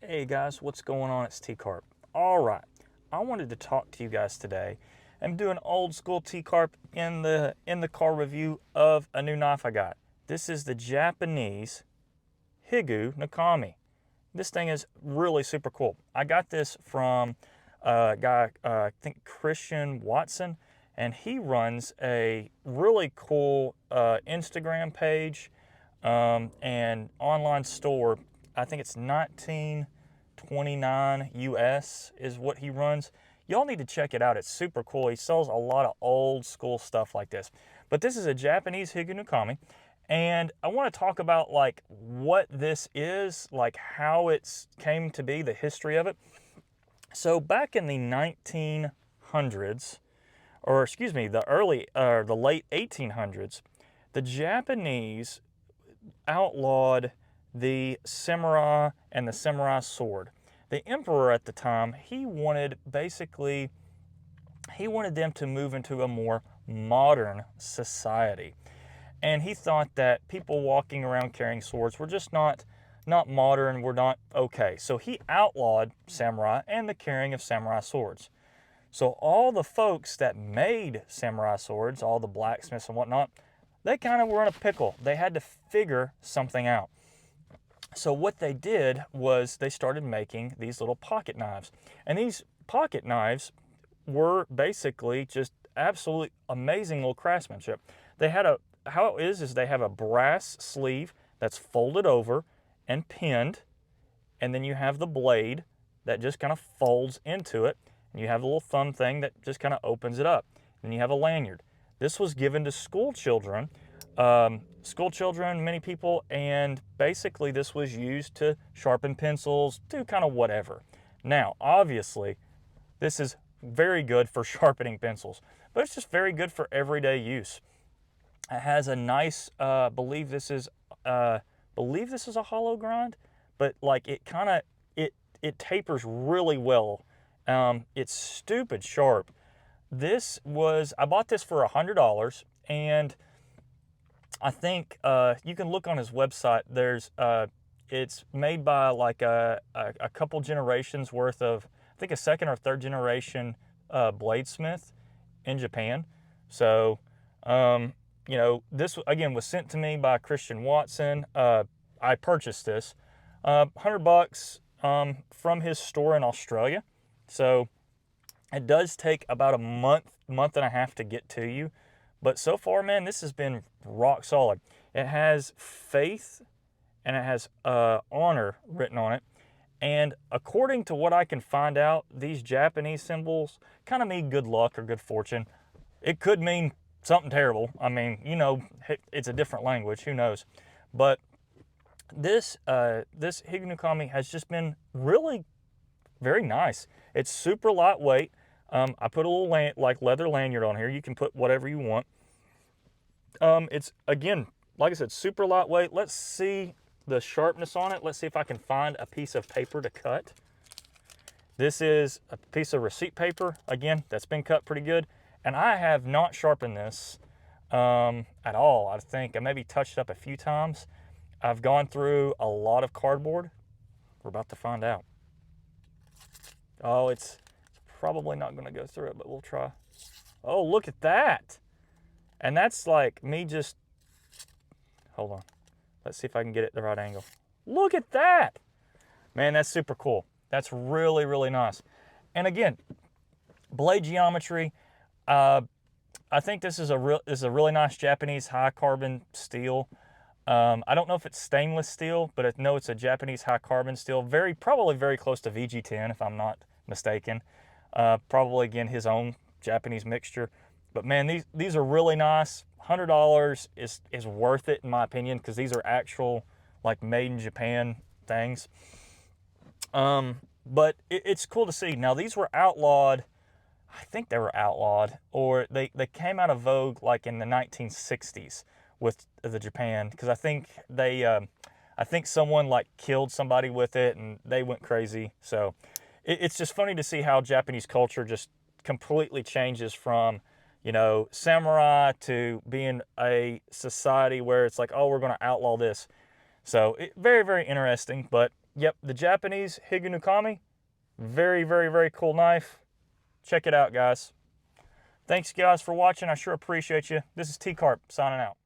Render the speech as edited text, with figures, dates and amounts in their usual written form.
Hey guys, what's going on? It's Tcarp. All right, I wanted to talk to you guys today. I'm doing old school Tcarp in the car review of a new knife I got. This is the Japanese Higonokami. This thing is really super cool. I got this from a guy, I think Christian Watson, and he runs a really cool Instagram page and online store. I think it's 1929 US is what he runs. Y'all need to check it out. It's super cool. He sells a lot of old school stuff like this. But this is a Japanese Higonokami, and I want to talk about like what this is, like how it's came to be, the history of it. So back in the 1900s, or excuse me, the late 1800s, the Japanese outlawed the samurai and the samurai sword. The emperor at the time, he wanted them to move into a more modern society. And he thought that people walking around carrying swords were just not modern, were not okay. So he outlawed samurai and the carrying of samurai swords. So all the folks that made samurai swords, all the blacksmiths and whatnot, they kind of were in a pickle. They had to figure something out. So what they did was they started making these little pocket knives. And these pocket knives were basically just absolutely amazing little craftsmanship. How it is they have a brass sleeve that's folded over and pinned, and then you have the blade that just kind of folds into it, and you have a little thumb thing that just kind of opens it up. Then you have a lanyard. This was given to school children, many people, and basically this was used to sharpen pencils, do kind of whatever. Now, obviously, this is very good for sharpening pencils, but it's just very good for everyday use. It has a nice, believe this is a hollow grind, but like it tapers really well. It's stupid sharp. I bought this for $100, and I think you can look on his website. It's made by like a couple generations worth of, I think a second or third generation bladesmith in Japan. So, this again was sent to me by Christian Watson. I purchased this, $100 from his store in Australia. So it does take about a month and a half to get to you. But so far, man, this has been rock solid. It has faith and it has honor written on it. And according to what I can find out, these Japanese symbols kind of mean good luck or good fortune. It could mean something terrible. I mean, it's a different language. Who knows? But this Higonokami has just been really very nice. It's super lightweight. I put a little leather lanyard on here. You can put whatever you want. It's, again, like I said, super lightweight. Let's see the sharpness on it. Let's see if I can find a piece of paper to cut. This is a piece of receipt paper, again, that's been cut pretty good. And I have not sharpened this at all. I think I maybe touched up a few times. I've gone through a lot of cardboard. We're about to find out. Oh, it's probably not going to go through it, but we'll try. Oh, look at that. And that's like me just, hold on. Let's see if I can get it the right angle. Look at that. Man, that's super cool. That's really, really nice. And again, blade geometry. I think this is a really nice Japanese high carbon steel. I don't know if it's stainless steel, but I know it's a Japanese high carbon steel. Probably very close to VG10, if I'm not mistaken. Probably, again, his own Japanese mixture. But man, these are really nice. $100 is worth it in my opinion, because these are actual like made in Japan things. But it's cool to see. Now, these were outlawed. I think they were outlawed, or they came out of vogue like in the 1960s with the Japan, because I think someone like killed somebody with it and they went crazy. So it's just funny to see how Japanese culture just completely changes from, samurai to being a society where it's like, oh, we're going to outlaw this. So very, very interesting. But Yep, the Japanese Higonokami. Very, very, very cool knife. Check it out, guys. Thanks, guys, for watching. I sure appreciate you. This is Tcarp signing out.